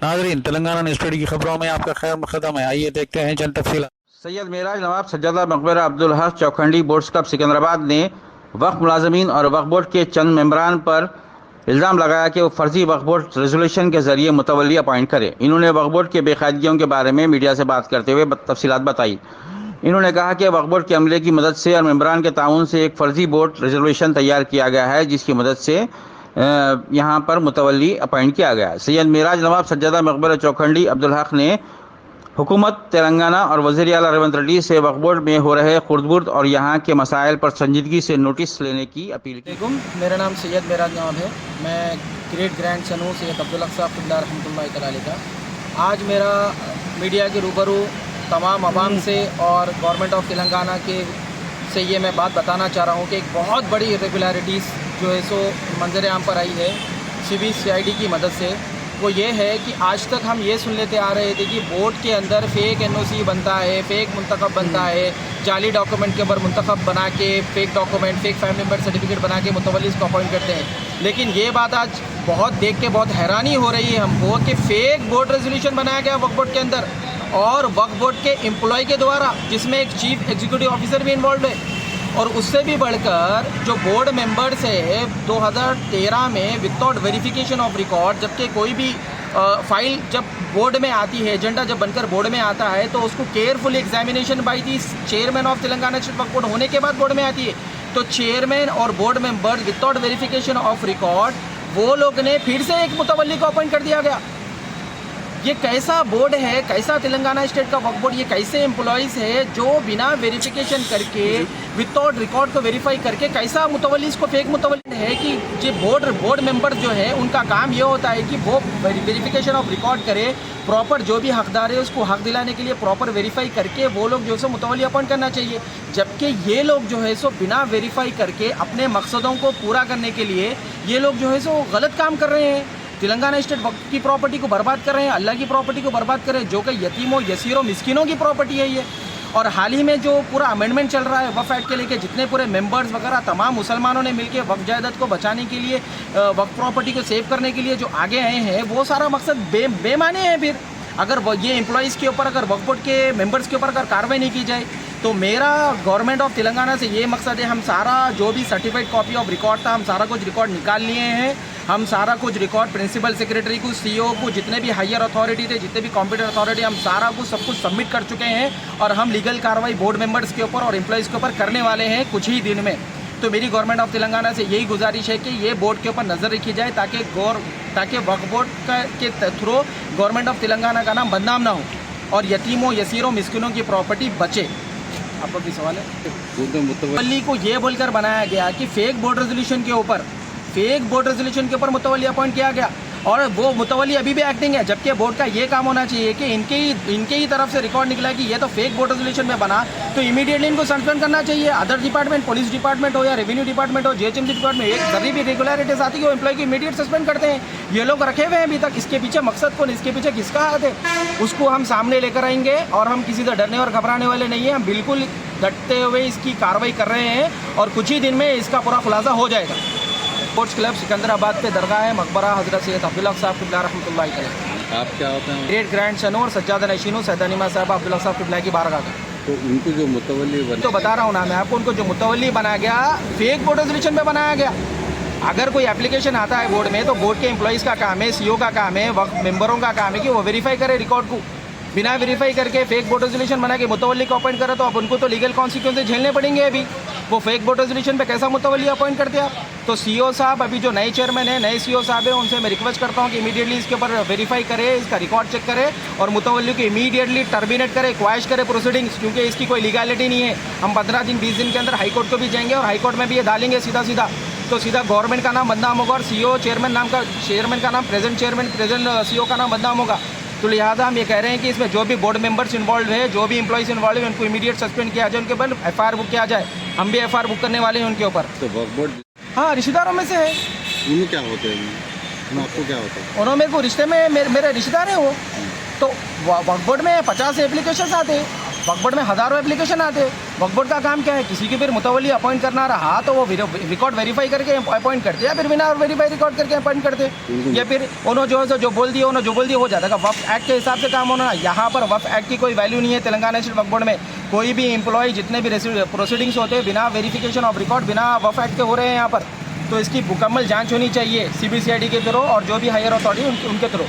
नाजरीन, तेलंगाना न्यूज़ की खबरों में आपका खैर मकदम है। आइए देखते हैं चंद तफसीलात। सैयद मेराज नवाब सज्जादा मकबरा अब्दुल हक चौखंडी बोर्ड्स क्लब सिकंदराबाद ने वक्फ मुलाजमीन और वक्फ बोर्ड के चंद मेंबरान पर इल्ज़ाम लगाया कि वो फर्जी वक्फ बोर्ड रेजोल्यूशन के जरिए मुतवल्ली अपॉइंट करे। इन्होंने वक्फ बोर्ड के बेकायदगियों के बारे में मीडिया से बात करते हुए तफसीलात बताई। इन्होंने कहा कि वक्फ बोर्ड के अमले की मदद से और मेंबरान के ताउन से एक फर्जी बोर्ड रेजोल्यूशन तैयार किया गया है, जिसकी मदद से यहाँ पर मुतवल्ली अपॉइंट किया गया है। सैयद मेराज नवाब सज्जादा मकबरा चौखंडी अब्दुल हक ने हुकूमत तेलंगाना और वज़ीर आला रेवंत रेड्डी से वक्फ बोर्ड में हो रहे खुर्द-बुर्द और यहाँ के मसाइल पर संजीदगी से नोटिस लेने की अपील की। मेरा नाम सैयद मेराज नवाब है। मैं ग्रेट ग्रैंड सन हूँ सैयद अब्दुल हक साहब क़िबला रहमतुल्लाहि तआला का। आज मेरा मीडिया के रूबरू तमाम अवाम से और गवर्नमेंट ऑफ तेलंगाना के से ये मैं बात बताना चाह रहा हूँ कि एक बहुत बड़ी इरेगुलरिटीज़ जो है सो मंजर आम पर आई है CBCID की मदद से। वो ये है कि आज तक हम ये सुन लेते आ रहे थे कि बोर्ड के अंदर फ़ेक NOC बनता है, फ़ेक मुंतखब बनता है, जाली डॉक्यूमेंट के ऊपर मुंतखब बना के fake document, fake family member certificate बना के मुतवल्लिस को अपॉइंट करते हैं। लेकिन ये बात आज बहुत देख के बहुत हैरानी हो रही है हमको कि फ़ेक बोर्ड रेजोल्यूशन बनाया गया वक्फ बोर्ड के अंदर और वक्फ बोर्ड के एम्प्लॉय के द्वारा, जिसमें एक चीफ एग्जीक्यूटिव ऑफिसर भी इन्वॉल्व है। और उससे भी बढ़कर जो बोर्ड मेंबर्स है 2013 में विदाउट वेरिफिकेशन ऑफ रिकॉर्ड, जबकि कोई भी फाइल जब बोर्ड में आती है, एजेंडा जब बनकर बोर्ड में आता है तो उसको careful examination by the chairman of Telangana state Waqf board होने के बाद बोर्ड में आती है। तो चेयरमैन और board members without verification of record वो लोग ने फिर से एक मुतवल्ली को अपॉइंट कर दिया गया। ये कैसा बोर्ड है, कैसा तेलंगाना स्टेट का वक्फ बोर्ड, ये कैसे एम्प्लॉइज़ है जो बिना वेरिफिकेशन करके विदाउट रिकॉर्ड को वेरीफाई करके कैसा मुतवल्ली को फेक मुतवल्ली है कि जो बोर्ड मेंबर जो है उनका काम ये होता है कि वो वेरिफिकेशन ऑफ रिकॉर्ड करे, प्रॉपर जो भी हकदार है उसको हक दिलाने के लिए प्रॉपर वेरीफाई करके वो लोग जो है सो मुतवल्ली अपॉइंट करना चाहिए। जबकि ये लोग जो है सो बिना वेरीफाई करके अपने मकसदों को पूरा करने के लिए ये लोग जो है सो गलत काम कर रहे हैं। तेलंगाना स्टेट वक्फ की प्रॉपर्टी को बर्बाद कर रहे हैं, अल्लाह की प्रॉपर्टी को बर्बाद कर रहे हैं, जो कि यतीमों यसीरों मिस्किनों की प्रॉपर्टी है ये। और हाल ही में जो पूरा अमेंडमेंट चल रहा है वक्फ एक्ट के लेके, जितने पूरे मेंबर्स वगैरह तमाम मुसलमानों ने मिलकर वक्फ जायदाद को बचाने के लिए, वक्फ प्रॉपर्टी को सेव करने के लिए जो आगे आए हैं, वो सारा मकसद बेमाने है। फिर अगर ये एम्प्लॉइज़ के ऊपर, अगर वक्फ बोर्ड के मेंबर्स के ऊपर अगर कार्रवाई नहीं की जाए तो मेरा गवर्नमेंट ऑफ तेलंगाना से ये मकसद है, हम सारा जो भी सर्टिफाइड कॉपी ऑफ रिकॉर्ड था, हम सारा कुछ रिकॉर्ड निकाल लिए हैं। हम सारा कुछ रिकॉर्ड प्रिंसिपल सेक्रेटरी को, CEO को, जितने भी हायर अथॉरिटी थे, जितने भी कॉम्पिटेंट अथॉरिटी, हम सारा कुछ सब कुछ सबमिट कर चुके हैं और हम लीगल कार्रवाई बोर्ड मेंबर्स के ऊपर और एम्प्लॉइज़ के ऊपर करने वाले हैं कुछ ही दिन में। तो मेरी गवर्नमेंट ऑफ तेलंगाना से यही गुजारिश है कि ये बोर्ड के ऊपर नज़र रखी जाए ताकि वक्फ बोर्ड के थ्रू गवर्नमेंट ऑफ तेलंगाना का नाम बदनाम ना हो और यतीमों यसीरों मिस्किनों की प्रॉपर्टी बचे। आपका भी सवाल है? मुतवल्ली को ये बोलकर बनाया गया कि फेक बोर्ड रेजोल्यूशन के ऊपर मुतवल्ली अपॉइंट किया गया और वो मुतवल्ली अभी भी एक्टिंग है, जबकि बोर्ड का ये काम होना चाहिए कि इनके ही तरफ से रिकॉर्ड निकला कि ये तो फेक बोर्ड रेजोल्यूशन में बना, तो इमीडिएटली इनको सस्पेंड करना चाहिए। अदर डिपार्टमेंट, पुलिस डिपार्टमेंट हो या रेवेन्यू डिपार्टमेंट हो, GHMC डिपार्टमेंट, एक कभी भी रेगुलरिटीज आती है वो एम्प्लॉय को इमीडिएट सस्पेंड करते हैं। ये लोग रखे हुए हैं अभी तक। इसके पीछे मकसद कौन, इसके पीछे किसका हाथ है, उसको हम सामने लेकर आएंगे और हम किसी से डरने और घबराने वाले नहीं हैं। हम बिल्कुल डटते हुए इसकी कार्रवाई कर रहे हैं और कुछ ही दिन में इसका पूरा खुलासा हो जाएगा। स्पोर्ट्स क्लब सिकंदराबाद पे दरगाह है मकबरा हज़रत सैयद अब्दुल हक साहब क़िबला रहमतुल्लाहि तआला। आप क्या होते हैं? ग्रेट ग्रैंड सन और सज्जादा नशीन सैदानिमा साहब अब्दुल हक साहब क़िबला की बारगाह का। तो उनको जो मुतवल्ली बना, तो बता रहा हूँ ना मैं आपको, उनको जो मुतवल्ली बनाया गया फेक बोर्ड रेजोल्यूशन में बनाया गया। अगर कोई एप्लीकेशन आता है बोर्ड में तो बोर्ड के एम्प्लॉइज़ का काम है, CEO का काम है, वक्फ मेंबरों का काम है कि वो वेरीफाई करे रिकॉर्ड को। बिना वेरीफाई करके फेक बोर्ड रेजोल्यूशन बना के मुतवल्ली को अपॉइंट करे तो अब उनको तो लीगल कॉन्सिक्वेंसेस झेलने पड़ेंगे। अभी वो फेक बोर्ड रेजोल्यूशन पे कैसा मुतवल्ली अपॉइंट करते हैं आप? तो CEO साहब, अभी जो नए चेयरमैन है, नए CEO साहब है, उनसे मैं रिक्वेस्ट करता हूँ कि इमीडिएटली इसके ऊपर वेरीफाई करे, इसका रिकॉर्ड चेक करे और मुतवल्ली को इमीडिएटली टर्मिनेट करे, क्वाश करे प्रोसीडिंग्स, क्योंकि इसकी कोई लीगलिटी नहीं है। हम 15 दिन 20 दिन के अंदर हाई कोर्ट को भी जाएंगे और हाई कोर्ट में भी ये डालेंगे सीधा तो सीधा गवर्नमेंट का नाम बदनाम होगा और CEO चेयरमैन का नाम प्रेजेंट CEO का नाम बदनाम होगा। तो लिहाजा हम ये कह रहे हैं कि इसमें जो भी बोर्ड मेंबर्स इन्वॉल्व है, जो भी एम्प्लॉइज इन्वॉल्व है, उनको इमीडिएट सस्पेंड किया जाए, उनके ऊपर FIR बुक किया जाए। हम भी FIR बुक करने वाले हैं उनके ऊपर। तो वक्फ बोर्ड, हाँ, रिश्तेदारों में से है। उन्हें क्या होते हैं? आपको क्या होता है? उन्होंने मेरे को रिश्ते में मेरे रिश्तेदार हैं वो। तो वक्फ बोर्ड में 50 एप्लीकेशन आते हैं वक्फ बोर्ड में हज़ारों एप्लीकेशन आते हैं। वक्फ बोर्ड का काम क्या है, किसी की फिर मुतवली अपॉइंट करना रहा तो वो रिकॉर्ड वेरीफाई करके अपॉइंट करते या फिर बिना वेरीफाई रिकॉर्ड करके अपॉइंट करते, या फिर उन्होंने जो बोल दिया हो जाता है। वक्फ एक्ट के हिसाब से काम होना। यहाँ पर वक्फ एक्ट की कोई वैल्यू नहीं है। तेलंगाना स्टेट वक्फ बोर्ड में कोई भी एम्प्लॉय जितने भी प्रोसीडिंग्स होते हैं बिना वेरिफिकेशन ऑफ रिकॉर्ड, बिना वक्फ एक्ट के हो रहे हैं यहाँ पर। तो इसकी मुकम्मल जांच होनी चाहिए CBCID के थ्रू और जो भी हायर अथॉरिटी उनके थ्रू।